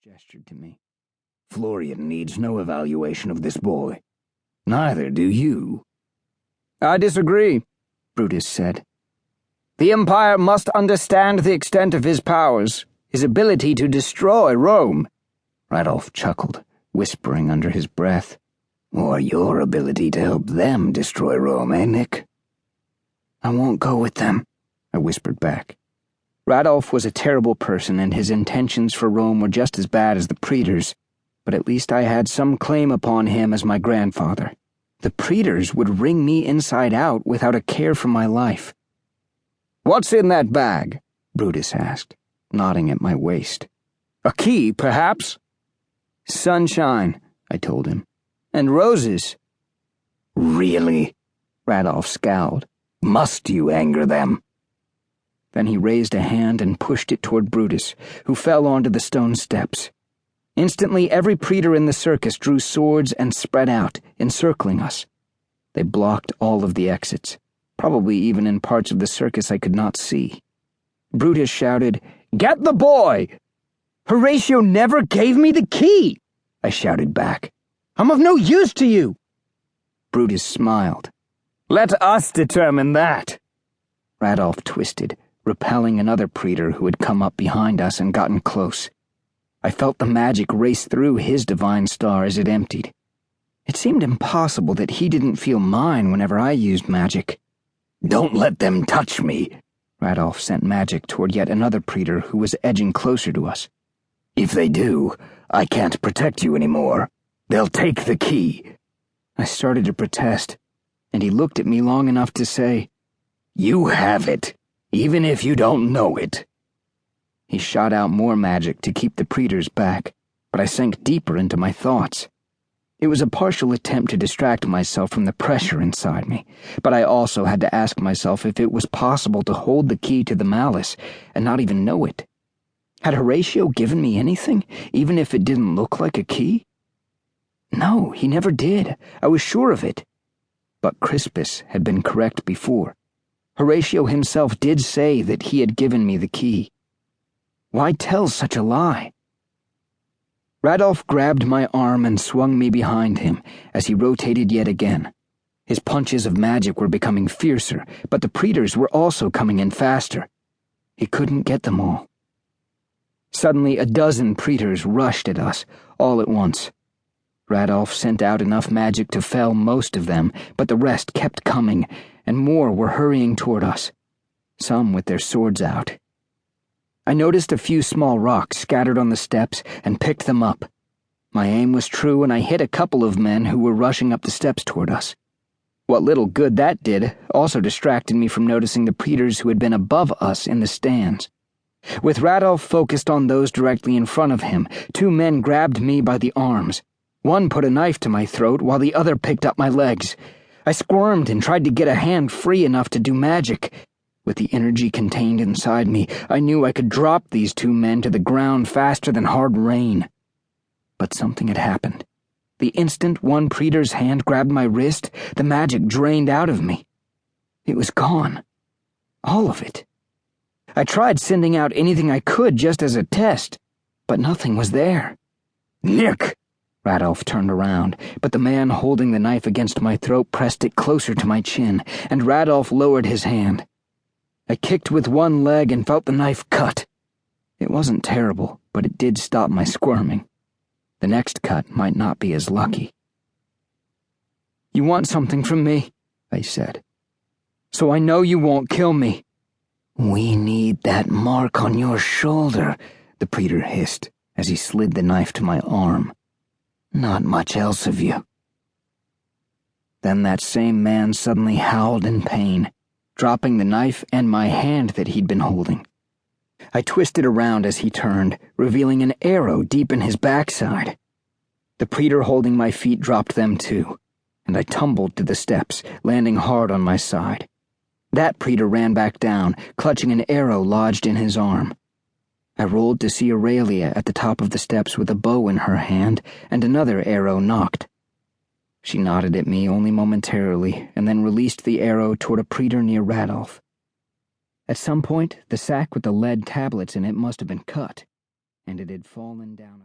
gestured to me. Florian needs no evaluation of this boy. Neither do you. I disagree, Brutus said. The Empire must understand the extent of his powers, his ability to destroy Rome. Radolf chuckled, whispering under his breath. Or your ability to help them destroy Rome, eh, Nick? I won't go with them, I whispered back. Radolf was a terrible person, and his intentions for Rome were just as bad as the Praetors, but at least I had some claim upon him as my grandfather. The Praetors would wring me inside out without a care for my life. What's in that bag? Brutus asked, nodding at my waist. A key, perhaps? Sunshine, I told him. And roses. Really? Radolf scowled. Must you anger them? Then he raised a hand and pushed it toward Brutus, who fell onto the stone steps. Instantly, every praetor in the circus drew swords and spread out, encircling us. They blocked all of the exits, probably even in parts of the circus I could not see. Brutus shouted, "Get the boy!" "Horatio never gave me the key!" I shouted back. "I'm of no use to you!" Brutus smiled. "Let us determine that." Radolf twisted, repelling another praetor who had come up behind us and gotten close. I felt the magic race through his divine star as it emptied. It seemed impossible that he didn't feel mine whenever I used magic. Don't let them touch me. Radolf sent magic toward yet another praetor who was edging closer to us. If they do, I can't protect you anymore. They'll take the key. I started to protest, and he looked at me long enough to say, You have it, even if you don't know it. He shot out more magic to keep the praetors back, but I sank deeper into my thoughts. It was a partial attempt to distract myself from the pressure inside me, but I also had to ask myself if it was possible to hold the key to the malice and not even know it. Had Horatio given me anything, even if it didn't look like a key? No, he never did. I was sure of it. But Crispus had been correct before. Horatio himself did say that he had given me the key. Why tell such a lie? Radolf grabbed my arm and swung me behind him as he rotated yet again. His punches of magic were becoming fiercer, but the praetors were also coming in faster. He couldn't get them all. Suddenly, a dozen praetors rushed at us, all at once. Radolf sent out enough magic to fell most of them, but the rest kept coming, and more were hurrying toward us, some with their swords out. I noticed a few small rocks scattered on the steps and picked them up. My aim was true, and I hit a couple of men who were rushing up the steps toward us. What little good that did also distracted me from noticing the praetors who had been above us in the stands. With Radolf focused on those directly in front of him, two men grabbed me by the arms. One put a knife to my throat while the other picked up my legs. I squirmed and tried to get a hand free enough to do magic. With the energy contained inside me, I knew I could drop these two men to the ground faster than hard rain. But something had happened. The instant one praetor's hand grabbed my wrist, the magic drained out of me. It was gone. All of it. I tried sending out anything I could just as a test, but nothing was there. Nick! Radolf turned around, but the man holding the knife against my throat pressed it closer to my chin, and Radolf lowered his hand. I kicked with one leg and felt the knife cut. It wasn't terrible, but it did stop my squirming. The next cut might not be as lucky. "You want something from me?" I said. "So I know you won't kill me." We need that mark on your shoulder, the praetor hissed as he slid the knife to my arm. Not much else of you. Then that same man suddenly howled in pain, dropping the knife and my hand that he'd been holding. I twisted around as he turned, revealing an arrow deep in his backside. The praetor holding my feet dropped them too, and I tumbled to the steps, landing hard on my side. That praetor ran back down, clutching an arrow lodged in his arm. I rolled to see Aurelia at the top of the steps with a bow in her hand and another arrow nocked. She nodded at me only momentarily and then released the arrow toward a praetor near Radolf. At some point, the sack with the lead tablets in it must have been cut, and it had fallen down.